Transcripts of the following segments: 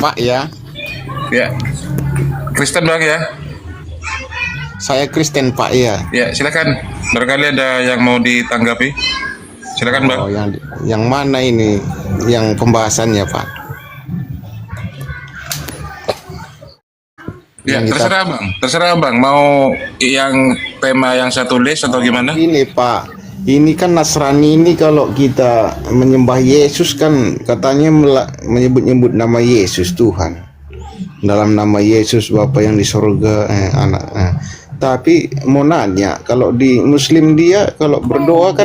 Pak ya, Ya, Kristen Bang ya. saya Kristen Pak ya. Ya, silakan. Barangkali ada yang mau ditanggapi. Silakan Bang. Oh, yang mana ini? Yang pembahasannya Pak? Ya, Yang kita- terserah Bang. Terserah Bang. Mau yang tema yang saya tulis atau gimana? Ini Pak, ini kan Nasrani ini kalau kita menyembah Yesus kan katanya menyebut-nyebut nama Yesus Tuhan. Dalam nama Yesus Bapa yang di sorga, anak. Tapi mau nanya, kalau di Muslim dia kalau berdoa kan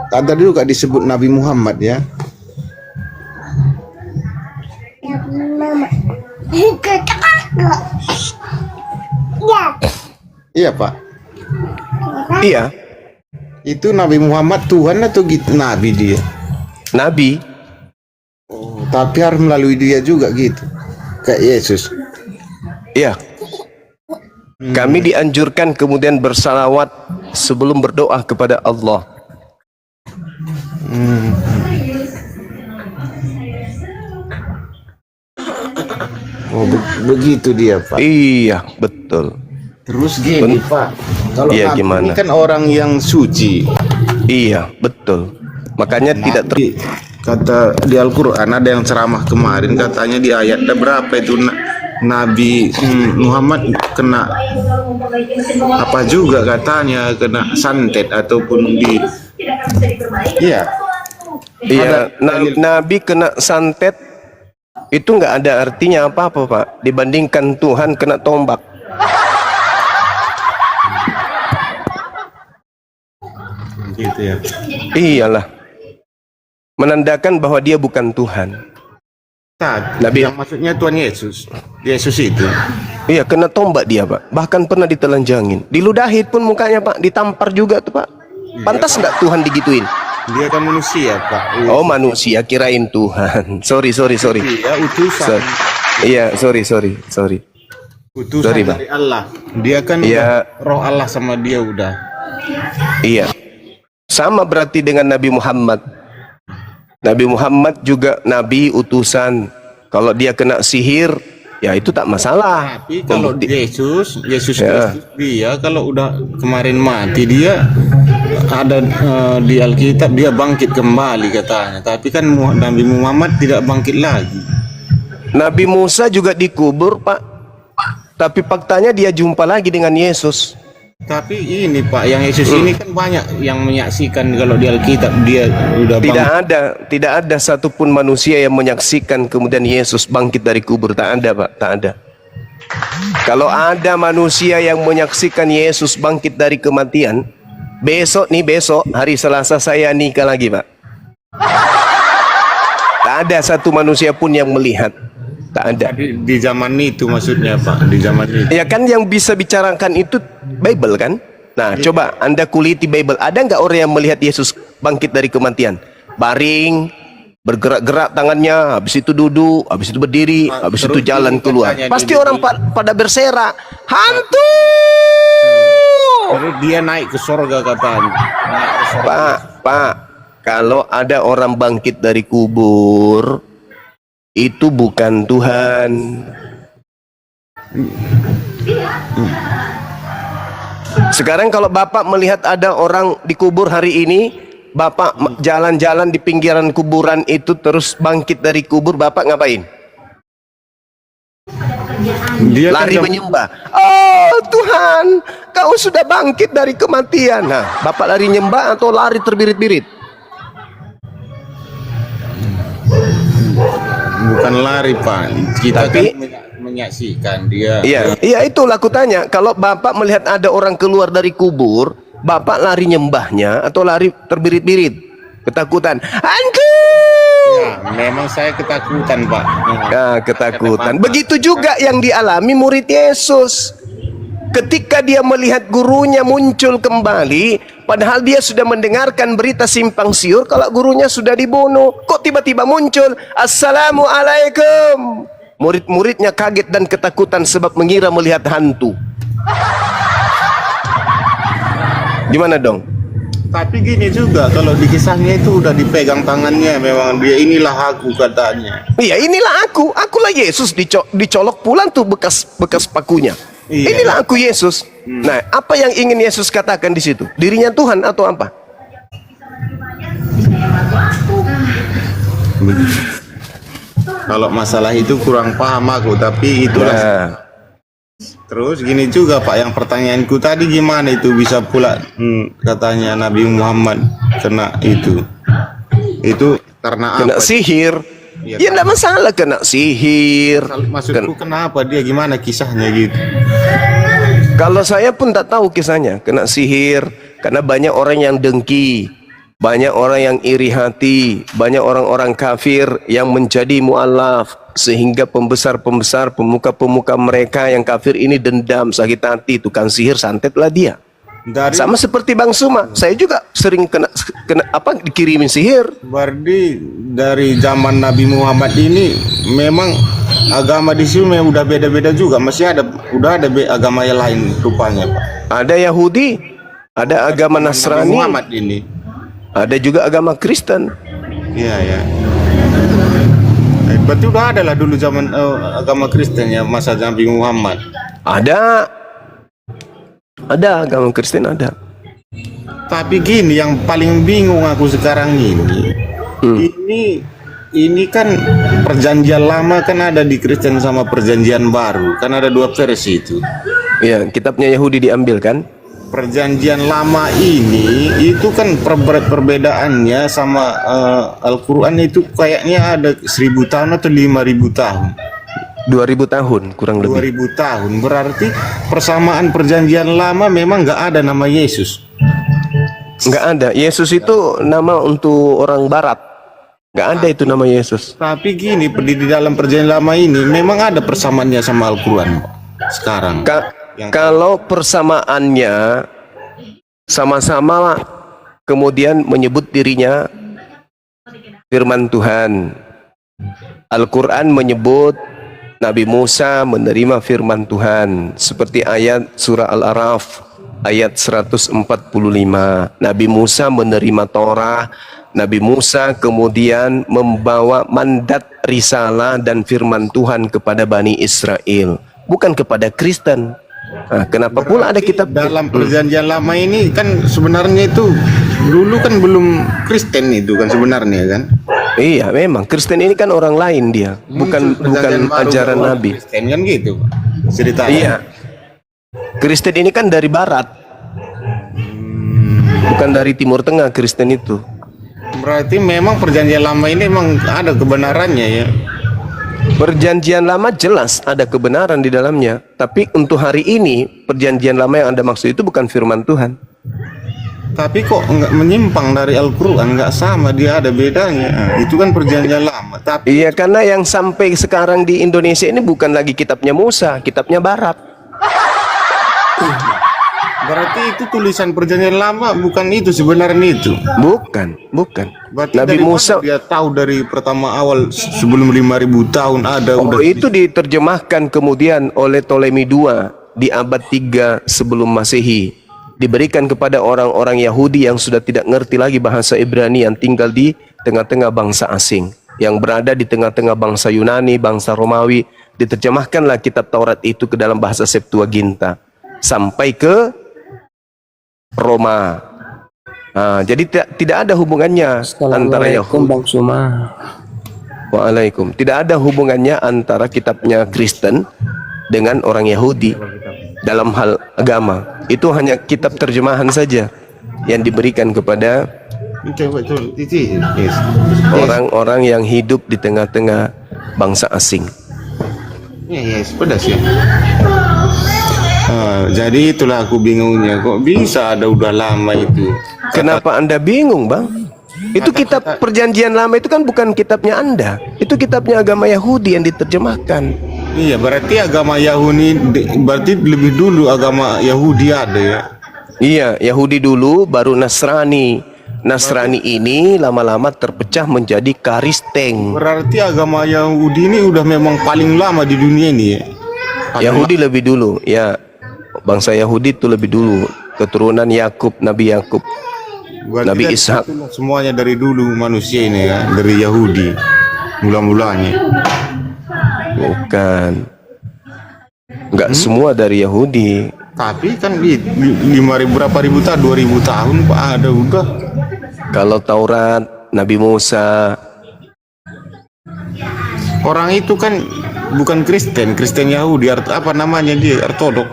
ada juga disebut Nabi Muhammad ya. Iya Pak. Iya, Itu Nabi Muhammad Tuhan atau gitu Nabi dia? Nabi. Oh, tapi harus melalui dia juga gitu. Kayak Yesus. Iya. Kami dianjurkan kemudian bersalawat sebelum berdoa kepada Allah. Oh, begitu dia Pak. Iya, betul. Terus gini Pak, kalau Iya, Nabi gimana? ini kan orang yang suci. Iya, betul. Makanya tidak Kata di Al-Quran ada yang ceramah kemarin katanya di ayat ada berapa itu Nabi Muhammad kena apa juga katanya kena santet ataupun di iya Iya, Nabi kena santet itu nggak ada artinya apa-apa, Pak. Dibandingkan Tuhan kena tombak. gitu ya. Iyalah. Menandakan bahwa dia bukan Tuhan. Nabi yang maksudnya Tuhan Yesus. Yesus itu. Iya, kena tombak dia, Pak. Bahkan pernah ditelanjangin. Diludahin pun mukanya, Pak. Ditampar juga tuh, Pak. Pantas nggak Tuhan digituin? Dia kan manusia, Pak. Oh, manusia, kirain Tuhan. Sorry. Iya, utusan. Iya, sorry. Utusan Sorry, Bang. dari Allah. Dia kan Iya. roh Allah sama dia udah. Iya. Sama berarti dengan Nabi Muhammad. Nabi Muhammad juga nabi utusan. Kalau dia kena sihir, ya itu tak masalah. Tapi kalau Yesus Ya. Kristus dia kalau udah kemarin mati dia ada di Alkitab dia bangkit kembali katanya. Tapi kan Nabi Muhammad tidak bangkit lagi. Nabi Musa juga dikubur, Pak. Tapi faktanya dia jumpa lagi dengan Yesus. Tapi ini Pak, yang Yesus ini kan banyak yang menyaksikan kalau di Alkitab dia udah Tidak ada satupun manusia yang menyaksikan kemudian Yesus bangkit dari kubur. Tak ada, Pak. Tak ada. Kalau ada manusia yang menyaksikan Yesus bangkit dari kematian, besok hari Selasa saya nikah lagi, Pak. Tak ada satu manusia pun yang melihat. Tak ada. di zaman itu maksudnya Pak, di zaman itu. Ya kan yang bisa bicarakan itu Bible kan? Nah, coba Anda kuliti Bible. Ada nggak orang yang melihat Yesus bangkit dari kematian? Baring, bergerak-gerak tangannya, habis itu duduk, habis itu berdiri, habis itu jalan keluar. Pasti orang pada berserak, hantu. Terus dia naik ke surga katanya. Naik ke surga. Pak, kalau ada orang bangkit dari kubur, itu bukan Tuhan. Sekarang kalau Bapak melihat ada orang dikubur hari ini, Bapak jalan-jalan di pinggiran kuburan itu terus bangkit dari kubur, Bapak ngapain? Dia Lari kan menyembah. Oh Tuhan, Kau sudah bangkit dari kematian. Nah, Bapak lari nyembah atau lari terbirit-birit? bukan lari Pak. Kita Tapi- kan menyaksikan dia. Iya, itulah aku tanya. Kalau Bapak melihat ada orang keluar dari kubur, Bapak lari nyembahnya atau lari terbirit-birit? Ketakutan. Hantu! Ya, memang saya ketakutan Pak. Nah, ketakutan. Begitu juga yang dialami murid Yesus. Ketika dia melihat gurunya muncul kembali, padahal dia sudah mendengarkan berita simpang siur kalau gurunya sudah dibunuh. Kok tiba-tiba muncul? Assalamualaikum. Murid-muridnya kaget dan ketakutan sebab mengira melihat hantu. Gimana dong? Tapi gini juga, kalau di kisahnya itu udah dipegang tangannya, memang dia inilah aku katanya. Iya, inilah akulah Yesus, dicolok pulang tuh bekas pakunya. Iya. Inilah aku Yesus. Nah, apa yang ingin Yesus katakan di situ? Dirinya Tuhan atau apa? Kalau masalah itu kurang paham aku, tapi itulah. Nah, Terus gini juga Pak, yang pertanyaanku tadi gimana itu bisa pula katanya Nabi Muhammad kena itu karena kena apa? sihir. Iya, Ya enggak masalah kena sihir. Maksudku kenapa dia, gimana kisahnya gitu? Kalau saya pun tak tahu kisahnya, kena sihir karena banyak orang yang dengki, banyak orang yang iri hati, banyak orang-orang kafir yang menjadi mualaf, sehingga pembesar-pembesar, pemuka-pemuka mereka yang kafir ini dendam, sakit hati, tukang sihir santetlah dia. Sama seperti Bang Suma, saya juga sering kena dikirimin sihir. Berarti dari zaman Nabi Muhammad ini memang agama di sini udah beda-beda juga, masih udah ada agama yang lain rupanya Pak. Ada Yahudi, ada agama Nabi Nasrani, Muhammad ini. ada juga agama Kristen. Iya ya. Berarti udah ada lah dulu zaman agama Kristen ya, masa Nabi Muhammad. Ada agama Kristen ada. Tapi gini, yang paling bingung aku sekarang ini kan perjanjian lama kan ada di Kristen sama perjanjian baru, kan ada dua versi itu. Ya, kitabnya Yahudi diambil kan? Perjanjian lama ini itu kan perbedaannya sama Al-Quran itu kayaknya ada 1000 tahun atau 5000 tahun. 2000 tahun kurang lebih. 2000 tahun berarti persamaan perjanjian lama memang nggak ada nama Yesus. Nggak ada. Yesus itu nama untuk orang barat. Nggak ada itu nama Yesus. Tapi gini, di dalam perjanjian lama ini memang ada persamaannya sama Al-Quran sekarang. Kalau persamaannya sama-sama kemudian menyebut dirinya firman Tuhan. Al-Quran menyebut Nabi Musa menerima firman Tuhan seperti ayat surah Al-A'raf ayat 145. Nabi Musa menerima Torah. Nabi Musa kemudian membawa mandat risalah dan firman Tuhan kepada Bani Israel, bukan kepada Kristen. Nah, kenapa pula ada kitab dalam perjanjian lama ini kan sebenarnya itu dulu kan belum Kristen itu kan sebenarnya kan? Iya, memang Kristen ini kan orang lain dia, bukan ajaran Nabi. Kristen kan gitu ceritanya. Iya. Kristen ini kan dari barat. Bukan dari Timur Tengah Kristen itu. Berarti memang perjanjian lama ini memang ada kebenarannya ya. Perjanjian lama jelas ada kebenaran di dalamnya, tapi untuk hari ini perjanjian lama yang Anda maksud itu bukan firman Tuhan. Tapi kok nggak menyimpang dari Al-Quran, nggak sama, dia ada bedanya. Nah, itu kan perjanjian lama. Tapi Iya, karena yang sampai sekarang di Indonesia ini bukan lagi kitabnya Musa, kitabnya Barat. berarti itu tulisan perjanjian lama, bukan itu sebenarnya itu. Bukan. Berarti Nabi dari Musa mana dia tahu dari pertama awal sebelum 5000 tahun ada udah. itu diterjemahkan kemudian oleh Ptolemy II di abad 3 sebelum Masehi. Diberikan kepada orang-orang Yahudi yang sudah tidak ngerti lagi bahasa Ibrani, yang tinggal di tengah-tengah bangsa asing, yang berada di tengah-tengah bangsa Yunani, bangsa Romawi. Diterjemahkanlah kitab Taurat itu ke dalam bahasa Septuaginta sampai ke Roma. Nah, jadi tidak ada hubungannya antara Yahudi. Bang Suma. Waalaikum. Tidak ada hubungannya antara kitabnya Kristen dengan orang Yahudi dalam hal agama. Itu hanya kitab terjemahan saja yang diberikan kepada orang-orang yang hidup di tengah-tengah bangsa asing. Yes, pedas ya. Jadi itulah aku bingungnya, kok bisa ada udah lama itu. Kenapa Anda bingung, Bang? Itu kitab perjanjian lama itu kan bukan kitabnya Anda. Itu kitabnya agama Yahudi yang diterjemahkan. Iya, berarti agama Yahudi, berarti lebih dulu agama Yahudi ada ya. Iya, Yahudi dulu baru Nasrani. Nasrani ini lama-lama terpecah menjadi Kristen. Berarti agama Yahudi ini udah memang paling lama di dunia ini ya. Yahudi lebih dulu, ya. Bangsa Yahudi itu lebih dulu, keturunan Yakub, Nabi Yakub. Berarti Nabi dari Ishak. situ semuanya dari dulu manusia ini ya, dari Yahudi mula-mulanya. Bukan. Enggak semua dari Yahudi. Tapi kan di 5.000 berapa ribu tahun, 2.000 tahun Pak ada udah. Kalau Taurat, Nabi Musa, Orang itu kan bukan Kristen, Kristen Yahudi, apa namanya dia, Ortodok.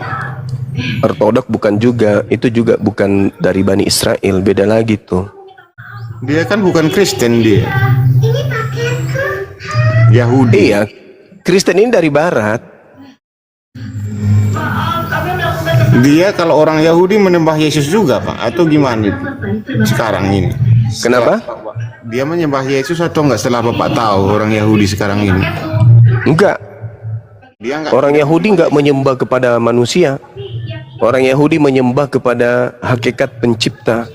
Ortodok bukan juga, itu juga bukan dari Bani Israel, beda lagi tuh. Dia kan bukan Kristen dia. Yahudi. Iya, Kristen ini dari Barat. Dia kalau orang Yahudi menyembah Yesus juga Pak, atau gimana itu? Sekarang ini. Kenapa? Dia menyembah Yesus atau enggak setelah Bapak tahu orang Yahudi sekarang ini? Enggak. Dia enggak. Orang Yahudi enggak menyembah kepada manusia. Orang Yahudi menyembah kepada hakikat pencipta.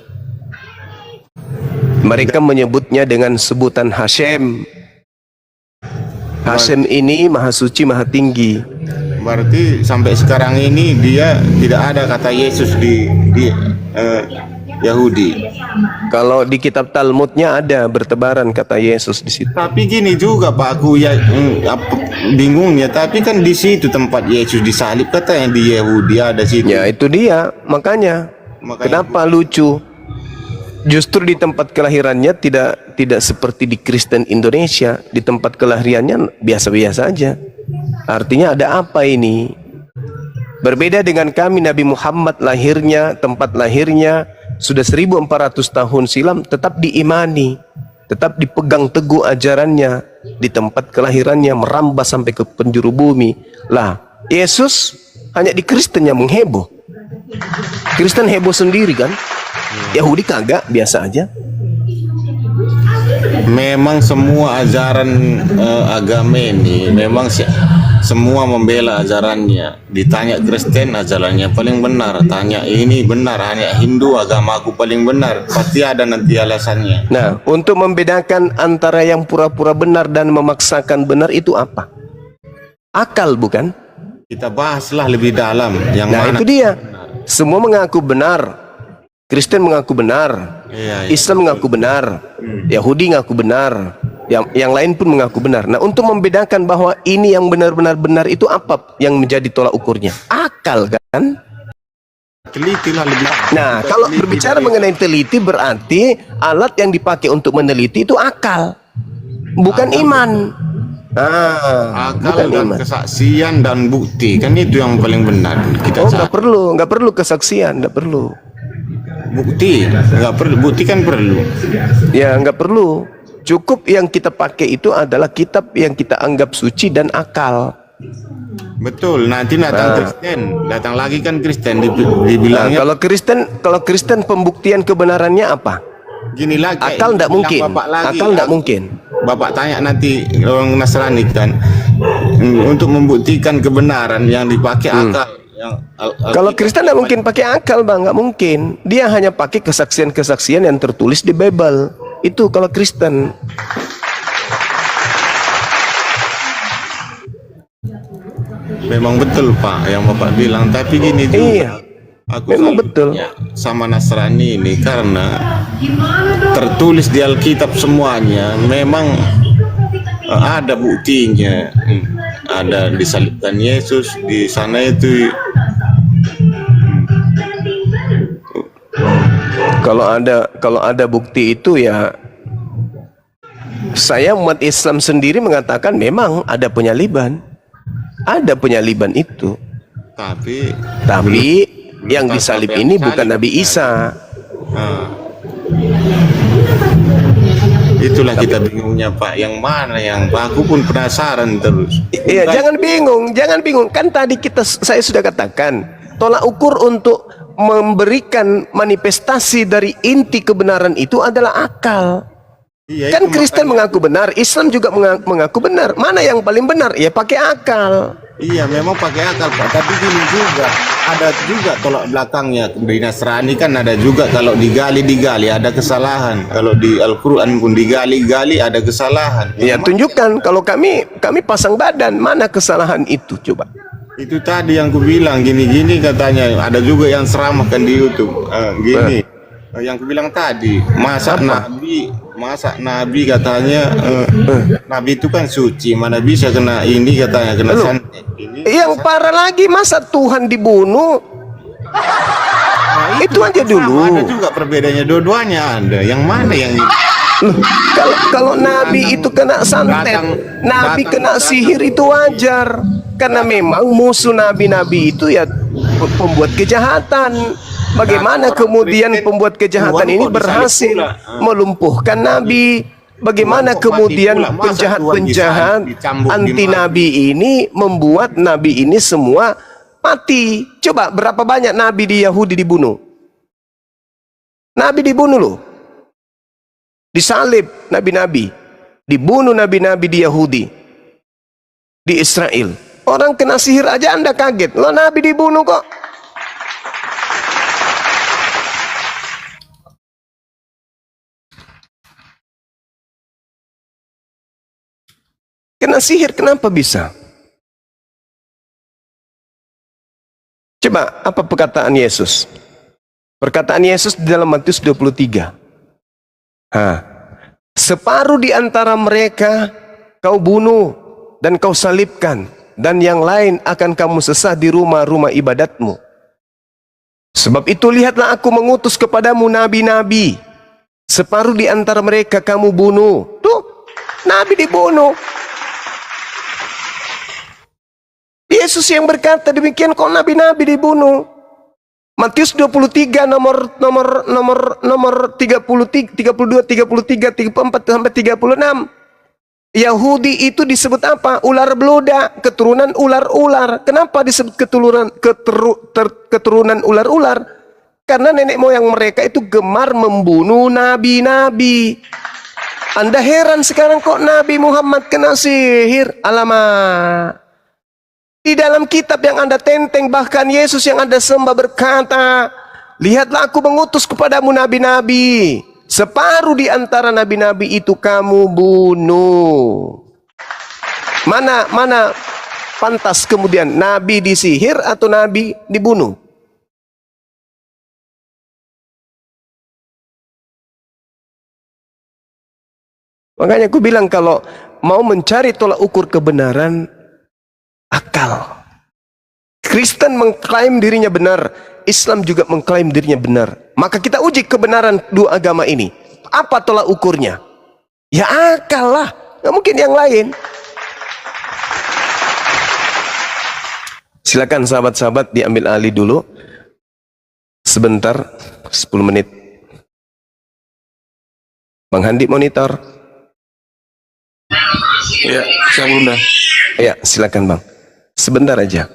Mereka menyebutnya dengan sebutan Hashem. Hashem ini maha suci, maha tinggi. Berarti sampai sekarang ini dia tidak ada kata Yesus di Yahudi. Kalau di kitab Talmudnya ada bertebaran kata Yesus di situ. Tapi gini juga Pak, aku ya bingungnya. Tapi kan di situ tempat Yesus disalib katanya di Yahudi ada situ. Ya itu dia, makanya. Kenapa lucu? Justru di tempat kelahirannya tidak seperti di Kristen Indonesia. Di tempat kelahirannya biasa-biasa aja. Artinya ada apa ini? Berbeda dengan kami, Nabi Muhammad lahirnya, tempat lahirnya sudah 1400 tahun silam tetap diimani, tetap dipegang teguh ajarannya. Di tempat kelahirannya merambah sampai ke penjuru bumi. Lah, Yesus hanya di Kristen yang mengheboh. Kristen heboh sendiri kan? Yahudi kagak, biasa aja. Memang semua ajaran agama ini memang semua membela ajarannya. Ditanya Kristen ajarannya paling benar, tanya ini benar, hanya Hindu agamaku paling benar, pasti ada nanti alasannya. Nah, untuk membedakan antara yang pura-pura benar dan memaksakan benar itu apa? Akal bukan? Kita bahaslah lebih dalam yang Nah mana. itu dia. Semua mengaku benar. Kristen mengaku benar. Iya. Islam mengaku benar. Yahudi mengaku benar. Yang lain pun mengaku benar. Nah, untuk membedakan bahwa ini yang benar-benar benar itu apa yang menjadi tolak ukurnya? Akal kan? Telitilah lebih. Nah, Kita kalau teliti berbicara dari- mengenai teliti berarti alat yang dipakai untuk meneliti itu akal. Bukan iman. akal Bukan dan iman. kesaksian dan bukti, kan itu yang paling benar kita Oh, cari. nggak perlu kesaksian, nggak perlu. Bukti nggak perlu, bukti kan perlu. Ya, nggak perlu. Cukup yang kita pakai itu adalah kitab yang kita anggap suci dan akal. Betul, nanti datang Kristen, datang lagi kan Kristen Nah, dibilangnya kalau Kristen pembuktian kebenarannya apa? gini lagi. Akal nggak mungkin. Bapak lagi, Akal nggak mungkin. Bapak tanya nanti orang Nasrani kan untuk membuktikan kebenaran yang dipakai akal. Yang Kalau Kristen nggak mungkin pakai akal, bang, nggak mungkin. Dia hanya pakai kesaksian-kesaksian yang tertulis di Bible. Itu kalau Kristen. memang betul Pak yang Bapak bilang, tapi gini juga. Iya, Aku memang salutnya betul. sama Nasrani ini karena tertulis di Alkitab semuanya memang ada buktinya. Ada disalibkan Yesus di sana itu. Kalau ada bukti itu ya, saya umat Islam sendiri mengatakan memang ada penyaliban. Ada penyaliban itu. Tapi Yang disalib ini bukan Nabi Isa. Itulah kita bingungnya Pak, yang mana yang aku pun penasaran terus. Iya, jangan bingung. Kan tadi saya sudah katakan, tolak ukur untuk memberikan manifestasi dari inti kebenaran itu adalah akal. Iya, Kan itu Kristen mengaku benar, Islam juga mengaku benar. Mana yang paling benar? Ya pakai akal. Iya memang pakai akal Pak, tapi gini juga ada juga tolak belakangnya. Di Nasrani kan ada juga, kalau digali ada kesalahan. Kalau di Al-Quran pun digali ada kesalahan. Ya tunjukkan. Kalau kami pasang badan, mana kesalahan itu coba? Itu tadi yang ku bilang gini-gini katanya. Ada juga yang seramahkan di YouTube. Gini, Yang kubilang tadi, masa nabi katanya nabi itu kan suci, mana bisa kena ini katanya kena santet. Ini Yang parah lagi, masa Tuhan dibunuh? nah, Itu aja sama, dulu. ada juga perbedaannya, dua-duanya ada. Yang mana yang Kalau nabi itu kena santet, nabi kena sihir itu wajar. Karena memang musuh nabi-nabi itu ya pembuat kejahatan. Bagaimana kemudian pembuat kejahatan ini berhasil melumpuhkan nabi? Bagaimana kemudian penjahat-penjahat anti nabi ini membuat nabi ini semua mati? Coba berapa banyak nabi di Yahudi dibunuh? Nabi dibunuh loh. Disalib nabi-nabi, dibunuh nabi-nabi di Yahudi, di Israel. Orang kena sihir aja Anda kaget, lo nabi dibunuh kok. Kena sihir kenapa bisa? Coba apa perkataan Yesus? Perkataan Yesus di dalam Matius 23. Separuh di antara mereka kau bunuh dan kau salibkan, dan yang lain akan kamu sesah di rumah-rumah ibadatmu. Sebab itu lihatlah aku mengutus kepadamu nabi-nabi. Separuh di antara mereka kamu bunuh. Tuh, nabi dibunuh. Yesus yang berkata demikian, kok nabi-nabi dibunuh? Matius 23 nomor 33, 32, 33, 34 sampai 36. Yahudi itu disebut apa? Ular beluda, keturunan ular-ular. Kenapa disebut keturunan ular-ular? Karena nenek moyang mereka itu gemar membunuh nabi-nabi. Anda heran sekarang kok Nabi Muhammad kena sihir? Alamak. Di dalam kitab yang Anda tenteng, bahkan Yesus yang Anda sembah berkata, lihatlah aku mengutus kepadamu nabi-nabi. Separuh di antara nabi-nabi itu kamu bunuh. Mana pantas kemudian nabi disihir atau nabi dibunuh? Makanya aku bilang kalau mau mencari tolak ukur kebenaran, akal. Kristen mengklaim dirinya benar, Islam juga mengklaim dirinya benar. Maka kita uji kebenaran dua agama ini. Apa tolak ukurnya? Ya akal lah, nggak mungkin yang lain. Silakan sahabat-sahabat diambil alih dulu. Sebentar, 10 menit. Bang Handi monitor. Ya, saya bunda. Ya, silakan Bang. Sebentar aja.